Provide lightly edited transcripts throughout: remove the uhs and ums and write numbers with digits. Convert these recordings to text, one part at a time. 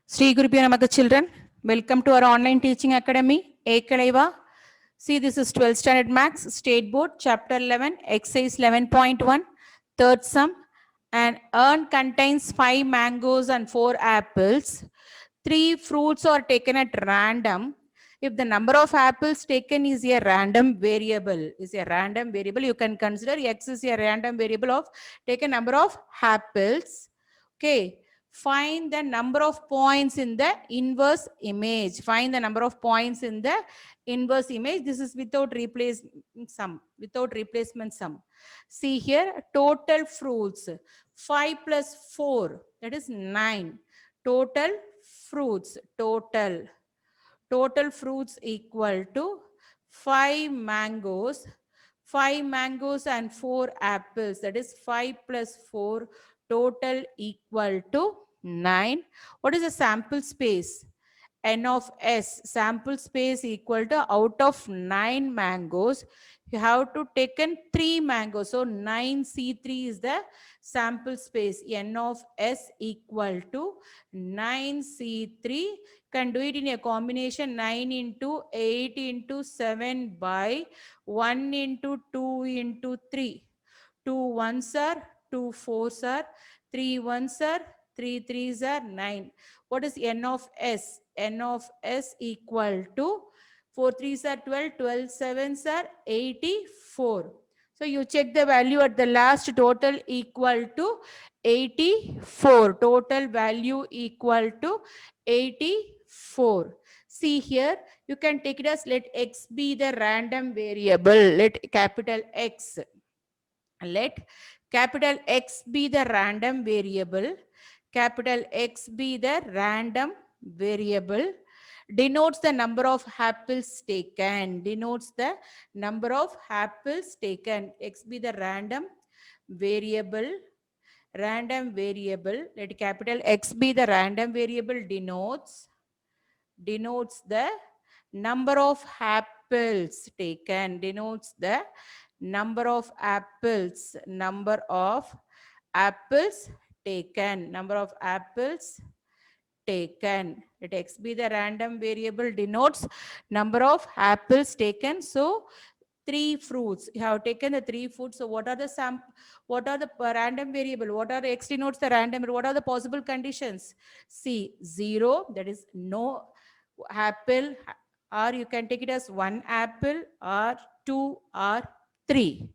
Sri Gurubhyo Namaha children, welcome to our online teaching academy, Ekalaiva. See, this is 12th standard max, state board, chapter 11, exercise 11.1, third sum. An urn contains 5 mangoes and 4 apples. 3 fruits are taken at random. If the number of apples taken is a random variable, you can consider x is a random variable of take a number of apples. Okay. Find the number of points in the inverse image. Find the number of points in the inverse image. This is without replacement sum. See here, total fruits 5 plus 4, that is 9. Total fruits, total fruits equal to 5 mangoes, 5 mangoes and 4 apples, that is 5 plus 4, total equal to 9. What is the sample space? N of S, sample space equal to out of 9 mangoes, you have to take in 3 mangoes. So 9C3 is the sample space. N of S equal to 9C3. Can do it in a combination 9 into 8 into 7 by 1 into 2 into 3. 2 ones are 2 fours are 3 ones are 3 threes are 9. What is N of S? N of S equal to 4 threes are 12, 12 sevens are 84. So you check the value at the last, total equal to 84. Total value equal to 84. See here, you can take it as let x be the random variable. Let capital X be the random variable. Capital X be the random variable. Denotes the number of apples taken. Denotes the number of apples taken. X be the random variable. Random variable. Let capital X be the random variable. Denotes the number of apples taken. Denotes the number of apples taken. Number of apples taken. Let x be the random variable, denotes number of apples taken. So 3 fruits, you have taken the 3 fruits. So what are the random variable? What are the x denotes the random? What are the possible conditions? See, 0, that is no apple, or you can take it as 1 apple or 2 or 3.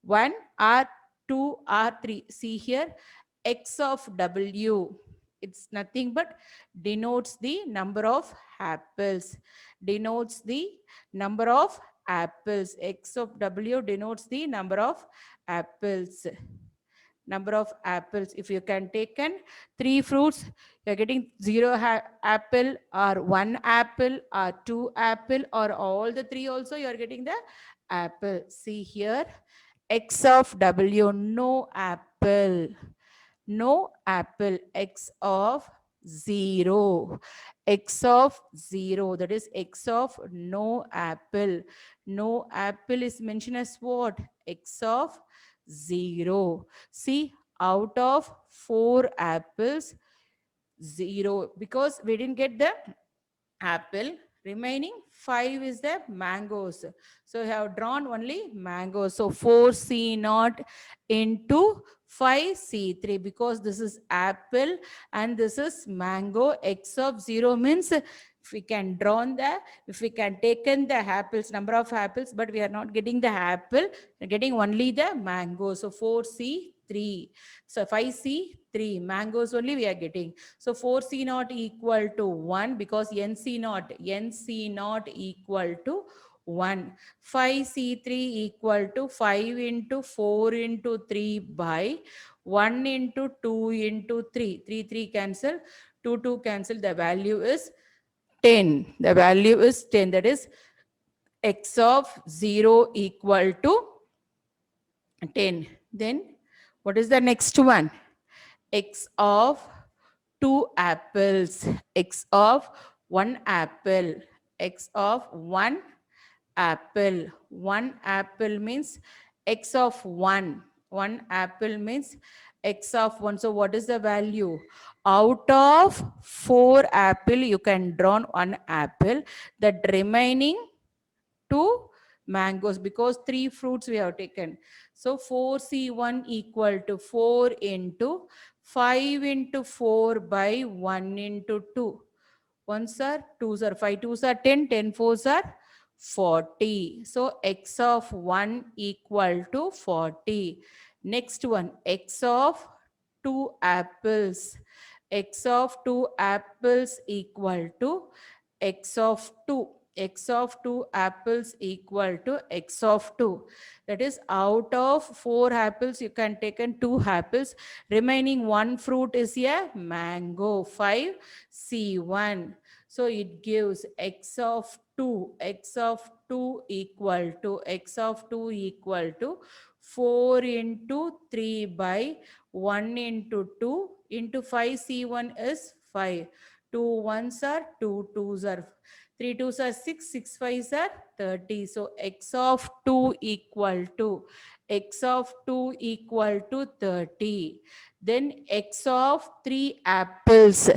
1 or 2 or 3. See here, x of w, it's nothing but denotes the number of apples. Denotes the number of apples. X of w denotes the number of apples. Number of apples. If you can take 3 fruits, you're getting 0 apple or 1 apple or 2 apple or all the 3 also, you're getting the apple. See here, x of w, no apple. No apple. X of 0. X of 0, that is x of no apple. No apple is mentioned as what? X of 0. See, out of 4 apples, 0, because we didn't get the apple. Remaining 5 is the mangoes. So I have drawn only mangoes. So 4C0 into 5C3, because this is apple and this is mango. X of 0 means if we can take in the apples, number of apples, but we are not getting the apple, we're getting only the mango. So 4C3. So 5C3, mangoes only we are getting. So 4C0 equal to 1, because NC0 equal to 1. 5C3 equal to 5 into 4 into 3 by 1 into 2 into 3. 3 cancel, 2 cancel. The value is 10. The value is 10. That is x of 0 equal to 10. Then what is the next one? X of 2 apples. X of 1 apple. X of 1 apple. 1 apple means x of 1. 1 apple means x of 1. So what is the value? Out of 4 apple, you can draw 1 apple. That remaining 2 mangoes, because 3 fruits we have taken. So 4C1 equal to 4 into 5 into 4 by 1 into 2. Ones are, twos are, 5 twos are 10, 10 fours are 40. So x of 1 equal to 40. Next one, x of 2 apples. X of 2 apples equal to x of 2. X of 2 apples equal to x of 2. That is, out of 4 apples, you can take in 2 apples. Remaining 1 fruit is a mango. 5C1. So it gives x of 2. X of 2 equal to x of 2 equal to 4 into 3 by 1 into 2 into 5C1 is 5. 2 ones are 2 twos are 3 twos are 6, 6 fives are 30. So x of 2 equal to x of 2 equal to 30. Then x of 3 apples.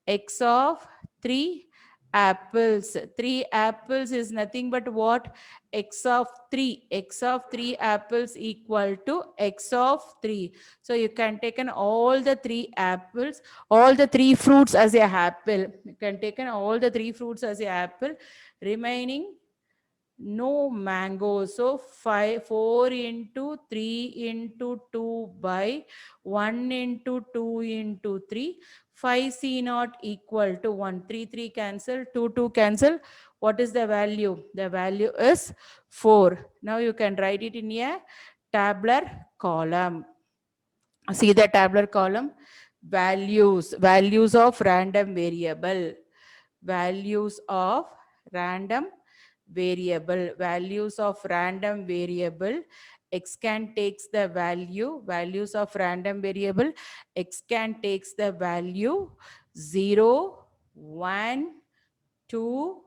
X of 3 apples. 3 apples is nothing but what? X of 3. X of 3 apples equal to x of 3. So you can take in all the 3 apples, all the 3 fruits as a apple. You can take in all the 3 fruits as a apple. Remaining no mango. So 4 into 3 into 2 by 1 into 2 into 3. 5C not equal to 1. 3, 3 cancel, 2, 2 cancel. What is the value? The value is 4. Now you can write it in a tabular column. See the tabular column. Values of random variable. Values of random values of random variable. Xcan takes the values of random variable. Xcan takes the value 0, 1, 2,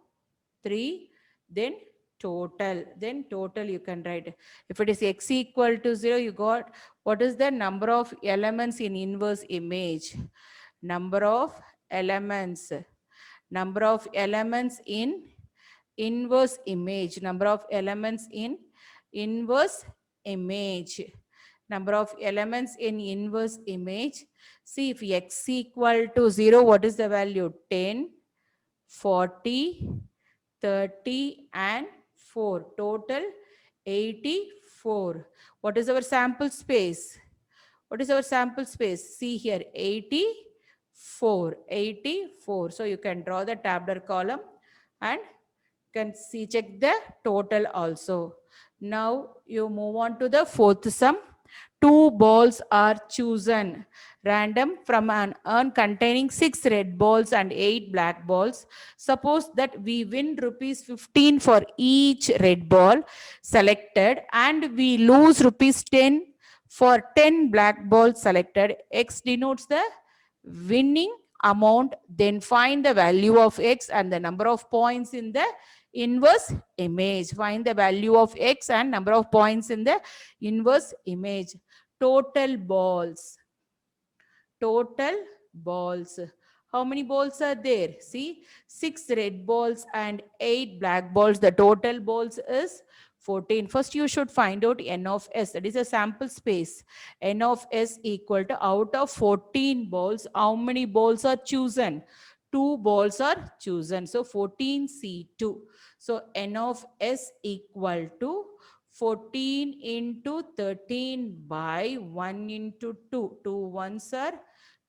3, then total you can write. If it is x equal to 0, you got what is the number of elements in inverse image. Number of elements. Number of elements in inverse image. Number of elements in inverse image. Number of elements in inverse image. See, if x equal to 0, what is the value? 10, 40, 30 and 4. Total 84. What is our sample space? What is our sample space? See here, 84. 84. So you can draw the tabular column and can see, check the total also. Now you move on to the fourth sum. 2 balls are chosen random from an urn containing 6 red balls and 8 black balls. Suppose that we win rupees 15 for each red ball selected and we lose rupees 10 for 10 black balls selected. X denotes the winning amount. Then find the value of X and the number of points in the inverse image. Find the value of X and number of points in the inverse image. Total balls. Total balls. How many balls are there? See, 6 red balls and 8 black balls. The total balls is 14. First, you should find out n of s. That is a sample space. N of s equal to, out of 14 balls, how many balls are chosen? 2 balls are chosen. So 14C2. So n of s equal to 14 into 13 by 1 into 2. 2 ones are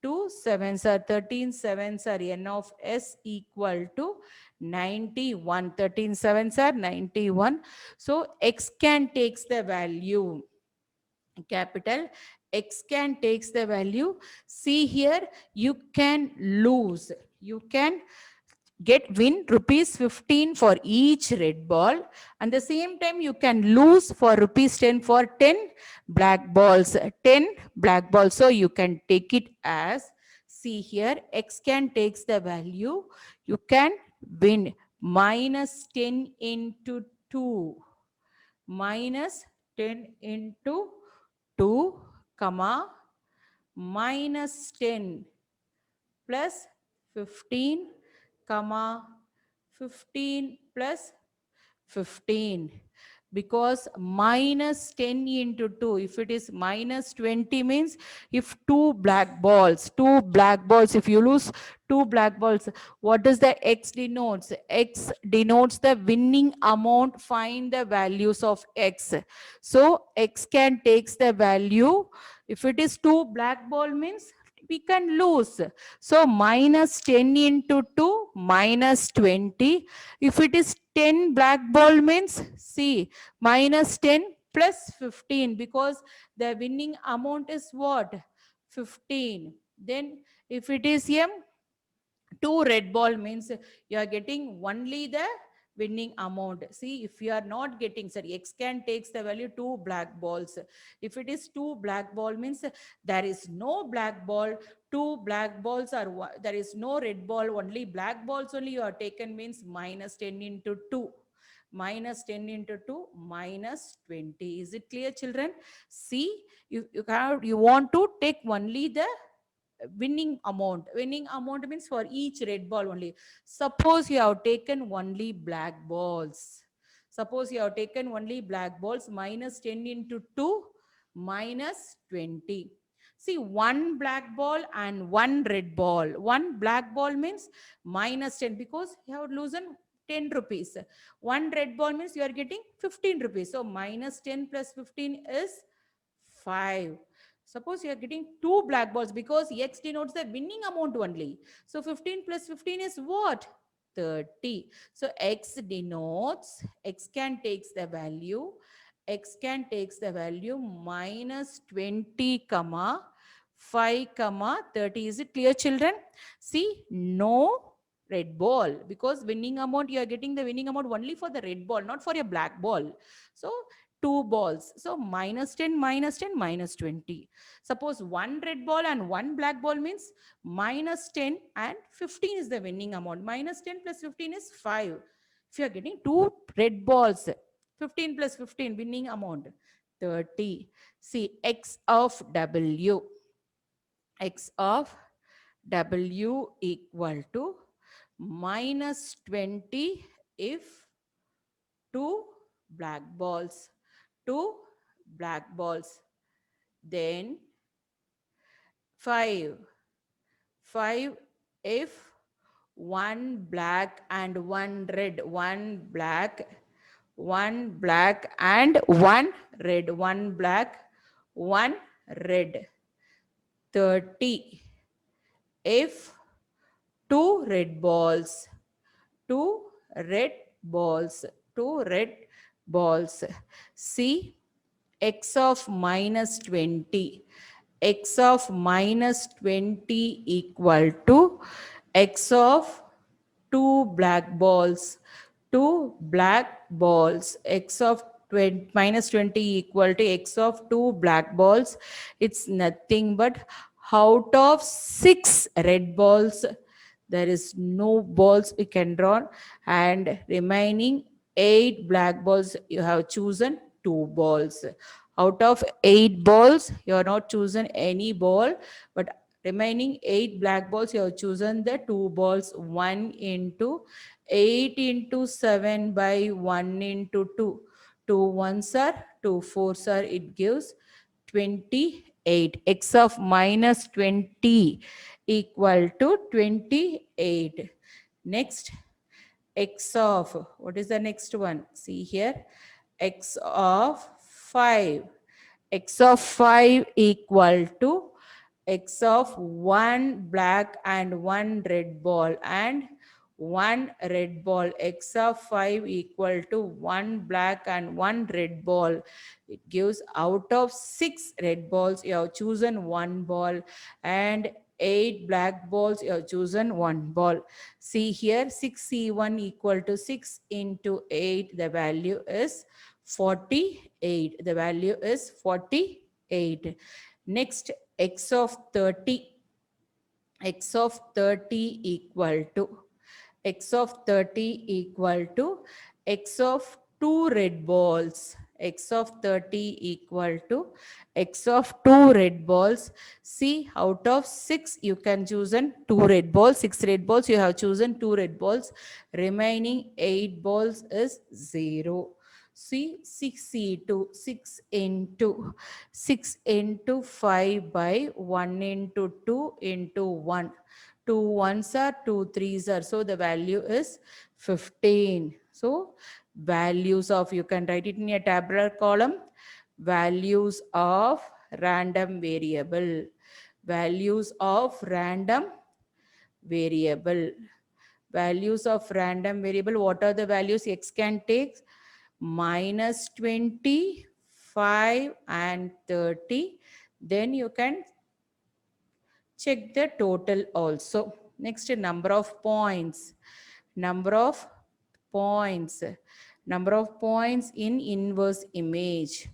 2 sevens are 13 sevens are n of s equal to 91. 13 sevens are 91. So Xcan takes the value. Capital Xcan takes the value. See here, you can lose. You can win rupees 15 for each red ball, and the same time you can lose for rupees 10 for 10 black balls. 10 black balls. So you can take it as, see here, Xcan takes the value. You can win minus 10 into 2. Minus 10 into 2, comma minus 10 plus 15, comma 15 plus 15, because minus 10 into 2, if it is minus 20 means if two black balls, if you lose two black balls, what does the x denotes? X denotes the winning amount. Find the values of x. So x can takes the value. If it is two black ball means we can lose. So minus 10 into 2 minus 20. If it is 10 black ball means, see, minus 10 plus 15, because the winning amount is what? 15. Then if it is two red ball means you are getting only the winning amount. See, if you are not getting, sorry, x can takes the value two black balls. If it is two black ball means there is no black ball, two black balls are, there is no red ball, only black balls only you are taken means minus 10 into 2. Minus 10 into 2 minus 20. Is it clear, children? See, you want to take only the winning amount. Winning amount means for each red ball only. Suppose you have taken only black balls. Suppose you have taken only black balls, minus 10 into 2 minus 20. See, one black ball and one red ball. One black ball means minus 10 because you have loosened 10 rupees. One red ball means you are getting 15 rupees. So minus 10 plus 15 is 5. Suppose you are getting two black balls because X denotes the winning amount only. So 15 plus 15 is what? 30. So X can takes the value. X can takes the value minus 20, comma 5, comma 30. Is it clear, children? See, no red ball, because winning amount, you are getting the winning amount only for the red ball, not for a black ball. So two balls. So minus 10, minus 10, minus 20. Suppose one red ball and one black ball means minus 10 and 15 is the winning amount. Minus 10 plus 15 is 5. If you are getting two red balls, 15 plus 15, winning amount 30. See, x of w. X of w equal to minus 20 if two black balls. Two black balls. Then 5. 5 if one black and one red. One black and one red. One black, one red. 30 if two red balls. Two red balls. Two red balls. See, x of minus 20. X of minus 20 equal to x of two black balls. Two black balls. X of minus 20 equal to x of two black balls. It's nothing but out of six red balls, there is no balls we can draw, and remaining eight black balls, you have chosen two balls. Out of eight balls, you have not chosen any ball, but remaining eight black balls, you have chosen the two balls. 1 into 8 into 7 by 1 into 2. 2 ones are 2 fours are, it gives 28. X of minus 20 equal to 28. Next, x of, what is the next one? See here, x of 5. X of 5 equal to x of one black and one red ball and one red ball. X of 5 equal to one black and one red ball. It gives out of six red balls, you have chosen one ball, and eight black balls, you have chosen one ball. See here, 6C1 equal to 6 into 8, the value is 48. The value is 48. Next, x of 30. X of 30 equal to x of 30 equal to x of two red balls. x of 30 equal to x of 2 red balls. See, out of 6 you can choose 2 red balls. 6 red balls, you have chosen 2 red balls. Remaining 8 balls is 0. See, 6 into 5 by 1 into 2 into 1. 2 ones are 2 threes are. So the value is 15. So values of, you can write it in a tabular column, values of random variable. Values of random variable. Values of random variable. What are the values? X can take minus 20, 5 and 30. Then you can check the total also. Next, number of points. Number of points. Number of points in inverse image.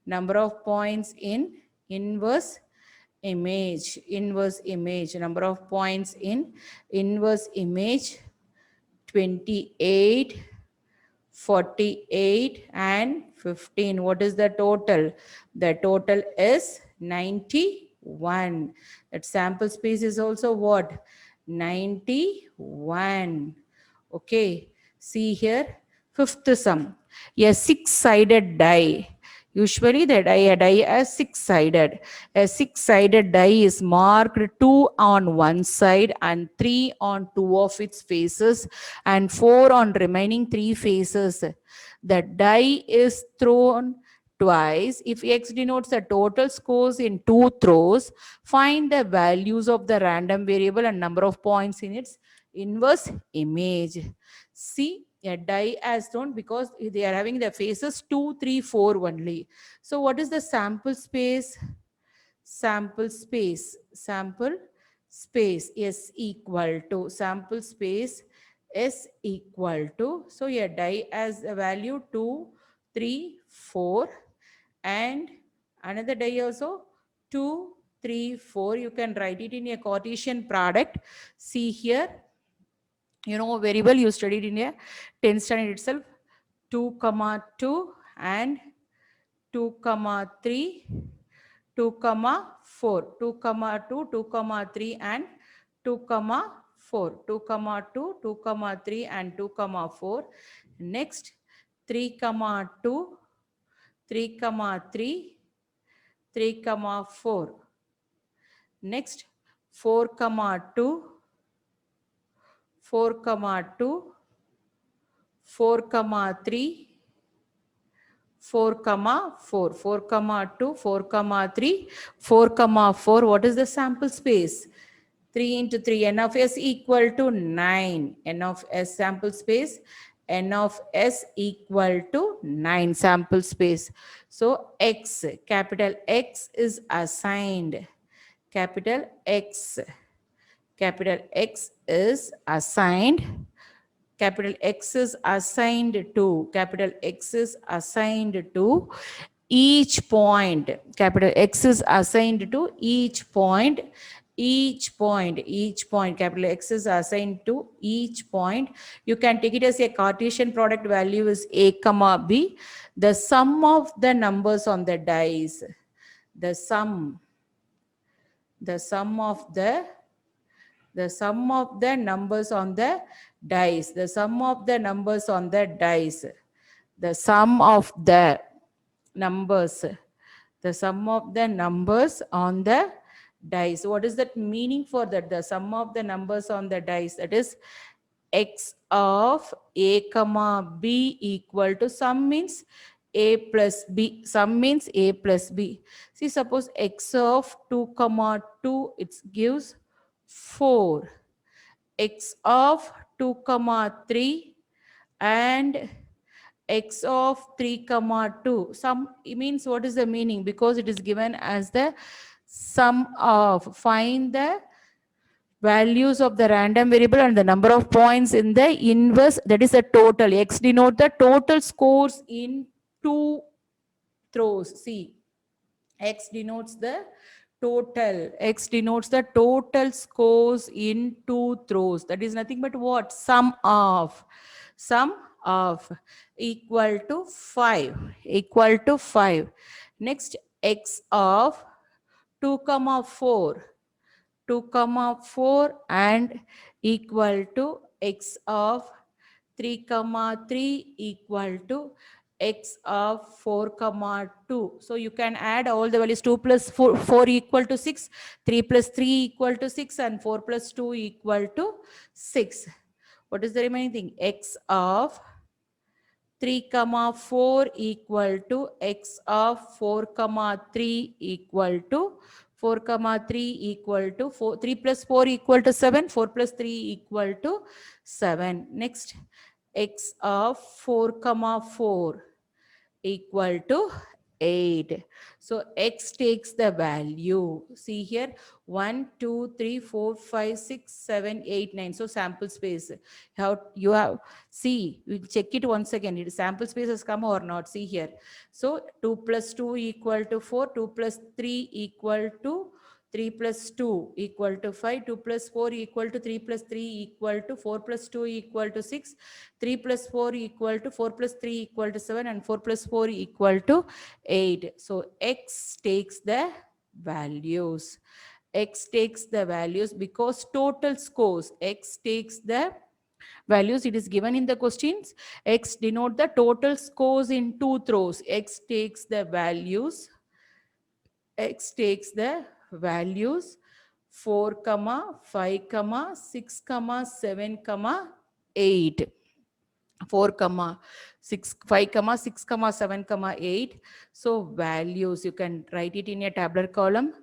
Number of points in inverse image. Inverse image. Number of points in inverse image 28, 48 and 15. What is the total? The total is 91. That sample space is also what? 91. Okay. See here. Fifth sum. A six-sided die. Usually the die is six-sided. A six-sided die is marked 2 on one side and 3 on two of its faces and 4 on remaining 3 faces. The die is thrown twice. If X denotes the total scores in 2 throws, find the values of the random variable and number of points in its inverse image. See, a die as thrown because they are having the faces 2, 3, 4 only. So what is the sample space? Sample space. Sample space is equal to sample space is equal to, so a die as a value 2, 3, 4 and another die also 2, 3, 4. You can write it in a Cartesian product. See here, you know very well, you studied in a 10th standard itself. 2 comma 2 and 2 comma 3, 2 comma 4, 2 comma 2, 2 comma 3 and 2 comma 4, 2 comma 2, 2 comma 3 and 2 comma 4. Next 3 comma 2, 3 comma 3, 3 comma 4. Next 4 comma 2, 4 comma 2, 4 comma 3, 4 comma 4, 4 comma 2, 4 comma 3, 4 comma 4. What is the sample space? 3 into 3, n of s equal to 9. N of s sample space, n of s equal to 9 sample space. So x, capital X is assigned. Capital X. Capital X is assigned. Capital X is assigned to, capital X is assigned to each point. Capital X is assigned to each point. Each point, each point, capital X is assigned to each point. You can take it as a Cartesian product value is A comma B. The sum of the numbers on the dice, the sum of the sum of the numbers on the dice, the sum of the numbers on the dice, the sum of the numbers, the sum of the numbers on the dice. What is that meaning for that? The sum of the numbers on the dice, that is x of a comma b equal to, sum means a plus b, sum means a plus b. See, suppose x of 2 comma 2, it gives 4. X of 2 comma 3 and x of 3 comma 2. Sum means, what is the meaning? Because it is given as the sum of, find the values of the random variable and the number of points in the inverse, that is the total. X denote the total scores in 2 throws. See, X denotes the total. X denotes the total scores in 2 throws. That is nothing but what? Sum of. Sum of equal to 5, equal to 5. Next, x of 2 comma 4, 2 comma 4 and equal to x of 3 comma 3 equal to x of 4 comma 2. So you can add all the values. 2 plus 4 equal to 6, 3 plus 3 equal to 6 and 4 plus 2 equal to 6. What is the remaining thing? X of 3 comma 4 equal to x of 4 comma 3 equal to 4 comma 3 equal to 4, 3 plus 4 equal to 7, 4 plus 3 equal to 7. Next, x of 4 comma 4 equal to 8. So x takes the value. See here, 1, 2, 3, 4, 5, 6, 7, 8, 9. So sample space. How you have, see, we'll check it once again. It sample space has come or not. See here. So 2 plus 2 equal to 4, 2 plus 3 equal to 3 plus 2 equal to 5, 2 plus 4 equal to 3 plus 3 equal to 4 plus 2 equal to 6, 3 plus 4 equal to 4 plus 3 equal to 7 and 4 plus 4 equal to 8. So x takes the values. X takes the values because total scores. X takes the values. It is given in the questions. X denote the total scores in 2 throws. X takes the values. X takes the values 4 comma 5 comma 6 comma 7 comma 8. 4 comma 6, 5 comma 6 comma 7 comma 8. So values, you can write it in a tabular column.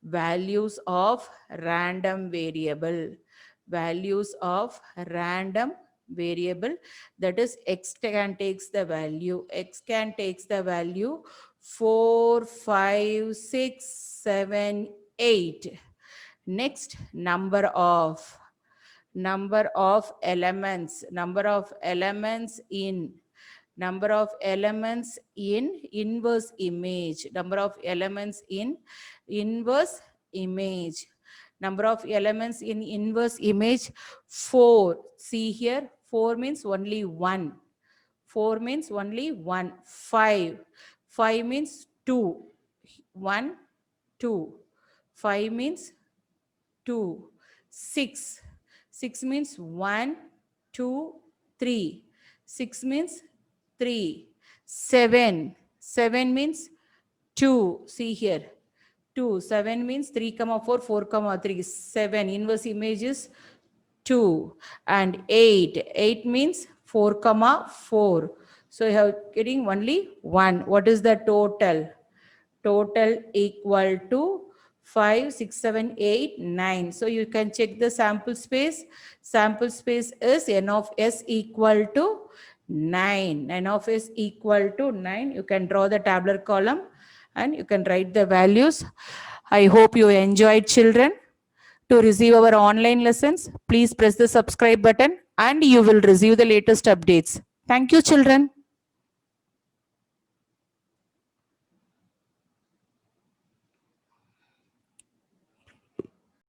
Values of random variable. Values of random variable, that is x can takes the value. X can takes the value 4, 5, 6, 7, 8. Next, number of elements, number of elements in inverse image, number of elements in inverse image, number of elements in inverse image 4. See here, 4 means only 1, 4 means only 1. 5 means 2, 1, 2, 5 means 2. 6 means 1, 2, 3. 6 means 3. 7 means 2. See here, 2. 7 means 3 comma 4, 4 comma 3. 7 inverse image is 2. And 8 means 4 comma 4. So you have getting only 1. What is the total? Total equal to 5, 6, 7, 8, 9. So you can check the sample space. Sample space is n of s equal to 9. N of s equal to 9. You can draw the tabular column and you can write the values. I hope you enjoyed, children. To receive our online lessons, please press the subscribe button and you will receive the latest updates. Thank you, children.